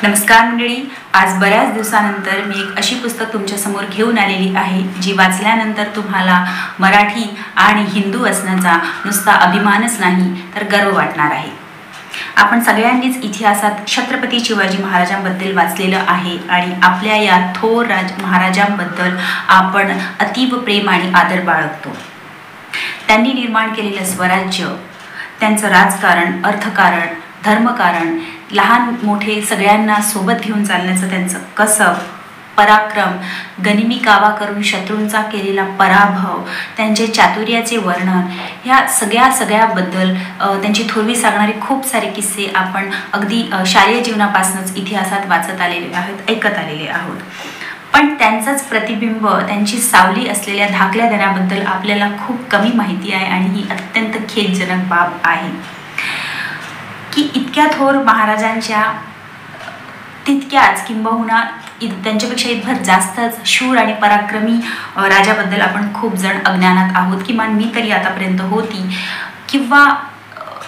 नमस्कार मंडळी, आज बऱ्याच दिवसानंतर मी एक अशी पुस्तक तुमच्या समोर घेऊन आलेली आहे जी वाचल्यानंतर तुम्हाला मराठी आणि हिंदू असण्याचा नुसता अभिमानच नाही तर गर्व वाटणार आहे। आपण सगळ्यांनीच इतिहासात छत्रपती शिवाजी महाराजांबद्दल वाचलेलं आहे आणि आपल्या या थोर महाराजांबद्दल आपण अतीव प्रेम आणि आदर बाळगतो। त्यांनी निर्माण केलेलं स्वराज्य, त्यांचं राजकारण, अर्थकारण, धर्मकारण, लहान मोठे सगळ्यांना सोबत घेऊन चालण्याचं त्यांचं कसब, पराक्रम, गनिमी कावा करून शत्रूंचा केलेला पराभव, त्यांचे चातुर्याचे वर्णन, ह्या सगळ्याबद्दल त्यांची थोरवी सांगणारे खूप सारे किस्से आपण अगदी शालेय जीवनापासूनच इतिहासात वाचत आलेले आहोत, ऐकत आलेले आहोत। पण त्यांचंच प्रतिबिंब, त्यांची सावली असलेल्या धाकल्या दऱ्याबद्दल आपल्याला खूप कमी माहिती आहे आणि ही अत्यंत खेदजनक बाब आहे की इतक्या थोर महाराजांच्या तितक्याच किंबहुना त्यांच्यापेक्षा इतभर जास्तच शूर आणि पराक्रमी राजाबद्दल आपण खूप जण अज्ञानात आहोत, किमान मी तरी आतापर्यंत होती। किंवा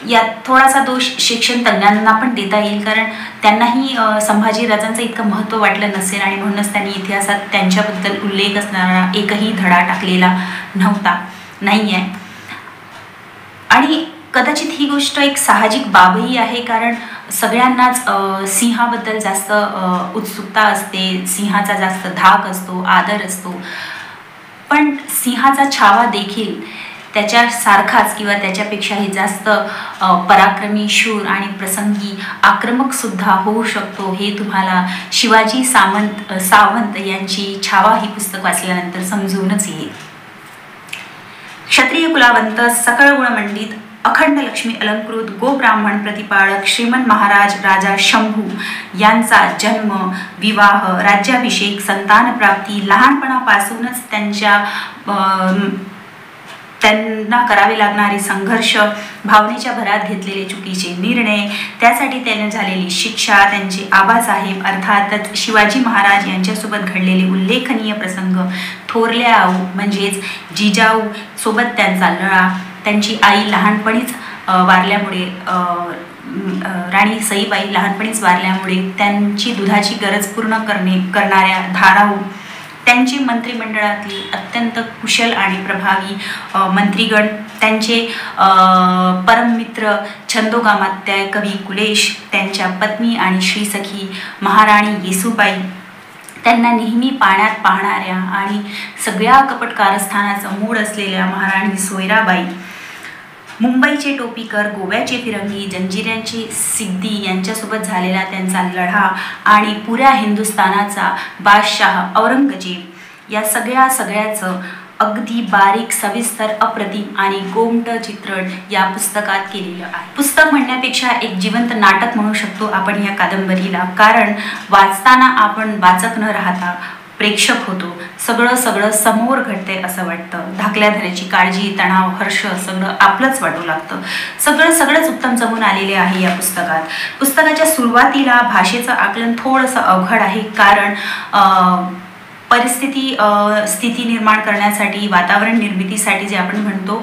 यात थोडासा दोष शिक्षण तज्ञांना पण देता येईल, कारण त्यांनाही संभाजी राजांचं इतकं महत्त्व वाटलं नसेल आणि म्हणूनच त्यांनी इतिहासात त्यांच्याबद्दल उल्लेख असणारा एकही धडा टाकलेला नाही आहे। आणि कदाचित ही गोष्ट एक साहजिक बाबही आहे, कारण सगळ्यांनाच सिंहाबद्दल जास्त उत्सुकता असते, सिंहाचा जास्त धाक असतो, आदर असतो। पण सिंहाचा छावा देखील त्याच्यासारखाच किंवा त्याच्यापेक्षाही जास्त पराक्रमी, शूर आणि प्रसंगी आक्रमक सुद्धा होऊ शकतो, हे तुम्हाला शिवाजी सावंत यांची छावा ही पुस्तक वाचल्यानंतर समजूनच येईल। क्षत्रिय कुलावंत, सकळ गुणमंडित, अखंड लक्ष्मी अलंकृत, गोब्राह्मण प्रतिपाळक श्रीमंत महाराज राजा शंभू यांचा जन्म, विवाह, राज्याभिषेक, संतानप्राप्ती, लहानपणापासूनच त्यांना करावे लागणारे संघर्ष, भावनेच्या भरात घेतलेले चुकीचे निर्णय, त्यासाठी त्याने झालेली शिक्षा, त्यांचे आबासाहेब अर्थातच शिवाजी महाराज यांच्यासोबत घडलेले उल्लेखनीय प्रसंग, थोरल्या आऊ म्हणजेच जिजाऊ सोबत त्यांचा लळा, त्यांची आई लहानपणीच वारल्यामुळे, राणी सईबाई लहानपणीच वारल्यामुळे त्यांची दुधाची गरज पूर्ण करणाऱ्या धाराऊ, त्यांची मंत्रिमंडळातली अत्यंत कुशल आणि प्रभावी मंत्रीगण, त्यांचे परममित्र छंदोगामात्या कवी कुलेश, त्यांच्या पत्नी आणि श्रीसखी महाराणी येसूबाई, त्यांना नेहमी पाण्यात पाहणाऱ्या आणि सगळ्या कपट कारस्थानाचं मूळ असलेल्या महाराणी सोयराबाई, मुंबईचे टोपीकर, गोव्याचे फिरंगी, जंजिऱ्यांची सिद्धी यांच्यासोबत झालेला त्यांचा लढा आणि पुऱ्या हिंदुस्थानाचा बादशाह औरंगजेब, या सगळ्याचं अगदी बारीक, सविस्तर, अप्रतिम आणि गोमट चित्रण या पुस्तकात केलेलं आहे। पुस्तक म्हणण्यापेक्षा एक जिवंत नाटक म्हणू शकतो आपण या कादंबरीला, कारण वाचताना आपण वाचक न राहता प्रेक्षक होतो। सगळं समोर घडतंय असं वाटतं, धाकल्या धऱ्याची काळजी, तणाव, हर्ष सगळं आपलंच वाटू लागतं। सगळंच उत्तम जमून आलेले आहे या पुस्तकात। पुस्तकाच्या सुरुवातीला भाषेचं आकलन थोडंसं अवघड आहे, कारण स्थिती निर्माण करण्यासाठी, वातावरण निर्मितीसाठी जे आपण म्हणतो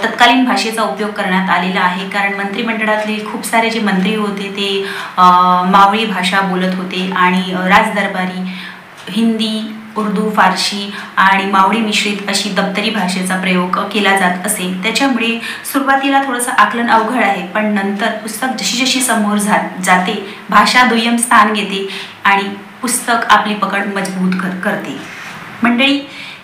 तत्कालीन भाषेचा उपयोग करण्यात आलेला आहे, कारण मंत्रिमंडळातले खूप सारे जे मंत्री होते ते मावळी भाषा बोलत होते आणि राजदरबारी हिंदी, उर्दू, फारसी आणि मावळी मिश्रित अशी दप्तरी भाषेचा प्रयोग केला जात असे। त्याच्यामुळे सुरुवातीला थोडंसं आकलन अवघड आहे, पण नंतर पुस्तक जशी समोर जाते, भाषा दुय्यम स्थान घेते आणि पुस्तक आपली पकड मजबूत करते। मंडळी,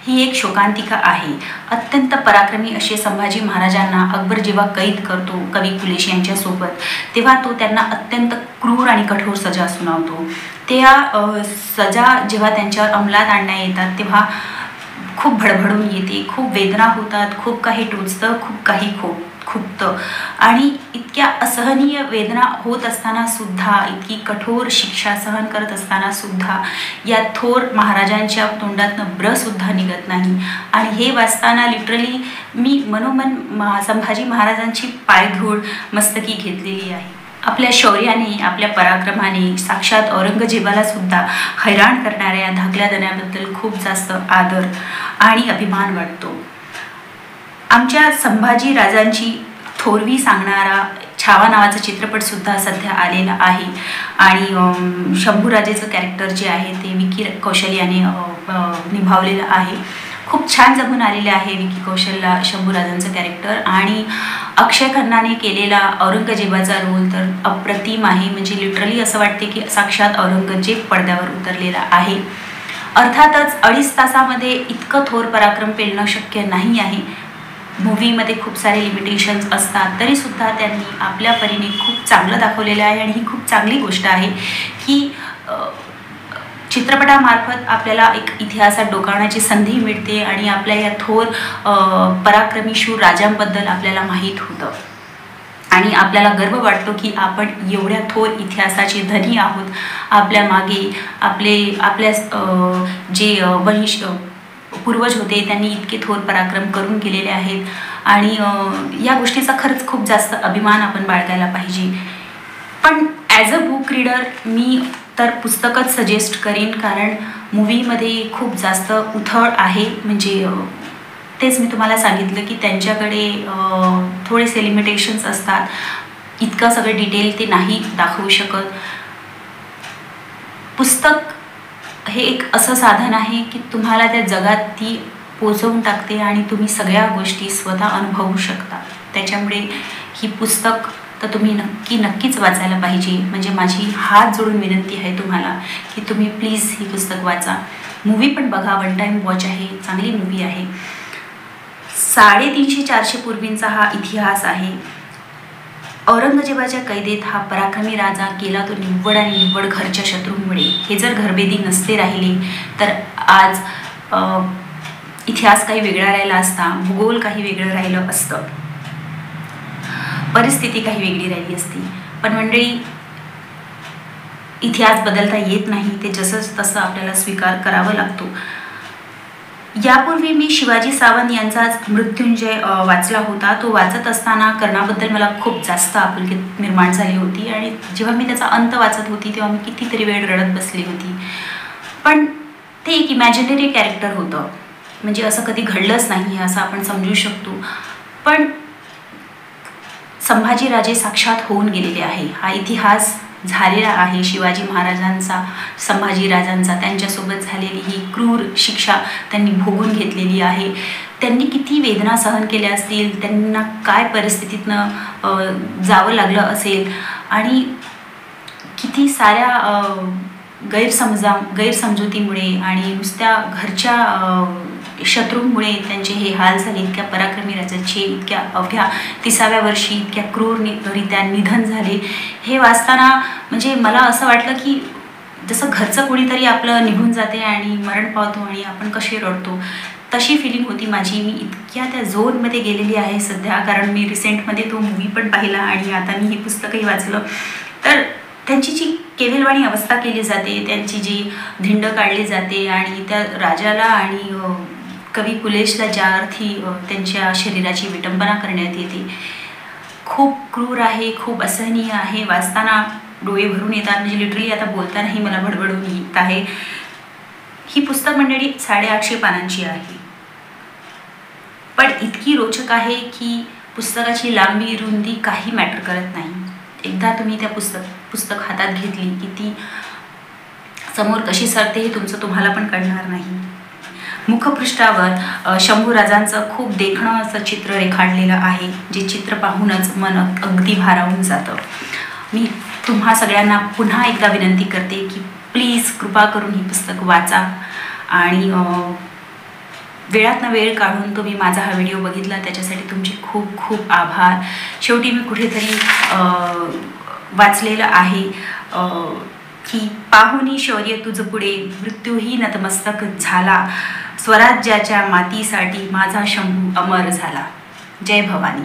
ही एक शोकांतिका आहे। अत्यंत पराक्रमी असे संभाजी महाराजांना अकबर जेव्हा कैद करतो कवी कुलेश यांच्यासोबत, तेव्हा तो त्यांना अत्यंत क्रूर आणि कठोर सजा सुनावतो। त्या सजा जेव्हा त्यांच्यावर अंमलात आणण्यात येतात तेव्हा खूप भडभडून येते, खूप वेदना होतात, खूप काही टोचतं, खूप काही खुपतं आणि इतक्या असहनीय वेदना होत असताना सुद्धा, इतकी कठोर शिक्षा सहन करत असताना सुद्धा या थोर महाराजांच्या तोंडातनं ब्रसुद्धा निघत नाही। आणि हे वाचताना लिटरली मी मनोमन संभाजी महाराजांची पायधूळ मस्तकी घेतलेली आहे। आपल्या शौर्याने, आपल्या पराक्रमाने साक्षात औरंगजेबाला सुद्धा हैराण करणाऱ्या धाकल्या दण्याबद्दल खूप जास्त आदर आणि अभिमान वाटतो। आमच्या संभाजी राजांची थोरवी सांगणारा छावा नावाचा चित्रपटसुद्धा सध्या आलेला आहे आणि शंभूराजेचं कॅरेक्टर जे आहे ते विकी कौशल याने निभावलेलं आहे. खूप छान जमून आलेले आहे विकी कौशलला शंभूराजांचं कॅरेक्टर. आणि अक्षय खन्नाने केलेला औरंगजेबाचा रोल तर अप्रतिम आहे. म्हणजे लिटरली असं वाटते की साक्षात औरंगजेब पडद्यावर उतरलेला आहे. अर्थातच 2.5 तासामध्ये इतकं थोर पराक्रम पेलणं शक्य नाही आहे. मूवीमध्ये खूप सारे लिमिटेशन्स असतात, तरीसुद्धा त्यांनी आपल्या परीने खूप चांगलं दाखवलेलं आहे. आणि ही खूप चांगली गोष्ट आहे की चित्रपटामार्फत आपल्याला एक इतिहासात डोकावण्याची संधी मिळते आणि आपल्या या थोर पराक्रमी शूर राजांबद्दल आपल्याला माहीत होतं आणि आपल्याला गर्व वाटतो की आपण एवढ्या थोर इतिहासाचे धनी आहोत. आपल्या मागे आपल्या जे पूर्वज होते त्यांनी इतके थोर पराक्रम करून गेलेले आहेत आणि या गोष्टीचा खरंच खूप जास्त अभिमान आपण बाळगायला पाहिजे. पण ॲज अ बुक रीडर मी तर पुस्तकच सजेस्ट करीन, कारण मूवीमध्ये खूप जास्त उथळ आहे. म्हणजे तेच मी तुम्हाला सांगितलं की त्यांच्याकडे थोडेसे लिमिटेशन्स असतात, इतकं सगळं डिटेल ते नाही दाखवू शकत. पुस्तक हे एक असं साधन आहे की तुम्हाला त्या जगात ती पोचवून टाकते आणि तुम्ही सगळ्या गोष्टी स्वतः अनुभवू शकता. त्याच्यामुळे ही पुस्तक तर तुम्ही नक्कीच वाचायला पाहिजे. म्हणजे माझी हात जोडून विनंती आहे तुम्हाला की तुम्ही प्लीज ही पुस्तक वाचा. मूवी पण बघा, 1 टाइम वॉच आहे, चांगली मूवी आहे. 350-400 पूर्वींचा हा इतिहास आहे. औरंगजेबाच्या कैदेत हा पराक्रमी राजा गेला तो निव्वळ आणि निव्वळ घरच्या शत्रूंमुळे. हे जर घरबेदी नसते राहिले तर आज इतिहास काही वेगळा राहिला असता, भूगोल काही वेगळं राहिलं असतं, परिस्थिती काही वेगळी राहिली असती. पण मंडळी, इतिहास बदलता येत नाही, ते जसंच तसं आपल्याला स्वीकार करावा लागतो. यापूर्वी मी शिवाजी सावंत यांचाच मृत्युंजय वाचला होता. तो वाचत असताना कर्णाबद्दल मला खूप जास्त आपुलकी निर्माण झाली होती आणि जेव्हा मी त्याचा अंत वाचत होती तेव्हा मी कितीतरी वेळ रडत बसली होती. पण ते एक इमॅजिनरी कॅरेक्टर होतं, म्हणजे असं कधी घडलंच नाही असं आपण समजू शकतो. पण संभाजीराजे साक्षात होऊन गेलेले आहे. हा इतिहास झालेला आहे शिवाजी महाराजांचा, संभाजीराजांचा. त्यांच्यासोबत झालेली ही क्रूर शिक्षा त्यांनी भोगून घेतलेली आहे. त्यांनी किती वेदना सहन केल्या असतील, त्यांना काय परिस्थितीतनं जावं लागलं असेल आणि किती साऱ्या गैरसमजुतीमुळे आणि नुसत्या घरच्या शत्रूंमुळे त्यांचे हे हाल झाले. इतक्या पराक्रमी राजाचे इतक्या अवघ्या 30व्या वर्षी इतक्या क्रूररित्या निधन झाले. हे वाचताना म्हणजे मला असं वाटलं की जसं घरचं कोणीतरी आपलं निघून जाते आणि मरण पावतो आणि आपण कशी रडतो, तशी फिलिंग होती माझी. मी इतक्या त्या झोनमध्ये गेलेली आहे सध्या, कारण मी रिसेंटमध्ये तो मूवी पण पाहिला आणि आता मी ही पुस्तकही वाचलं. तर त्यांची जी केविलवाणी अवस्था केली जाते, त्यांची जी धिंड काढली जाते आणि त्या राजाला आणि कवी पुलेशला ज्या अर्थी त्यांच्या शरीराची विटंबना करण्यात येते, खूप क्रूर आहे, खूप असहनीय आहे. वाचताना डोळे भरून येतात. म्हणजे लिटरली आता बोलतानाही मला भडभडून येत आहे. ही पुस्तक मंडळी 850 पानांची आहे, पण इतकी रोचक आहे की पुस्तकाची लांबी रुंदी काही मॅटर करत नाही. एकदा तुम्ही त्या पुस्तक हातात घेतली की ती समोर कशी सरते हे तुम्हाला पण कळणार नाही. मुखपृष्ठावर शंभूराजांचं खूप देखणं असं चित्र रेखाटलेलं आहे, जे चित्र पाहूनच मन अगदी भारावून जातं. मी तुम्हा सगळ्यांना पुन्हा एकदा विनंती करते की प्लीज कृपा करून ही पुस्तक वाचा आणि वेळातनं वेळ काढून तुम्ही माझा हा व्हिडिओ बघितला त्याच्यासाठी तुमचे खूप खूप आभार. शेवटी मी कुठेतरी वाचलेलं आहे की पाहुनी शौर्य तुझ पुढे मृत्यूही नतमस्तक झाला, स्वराज्याच्या मातीसाठी माझा शंभू अमर झाला. जय भवानी.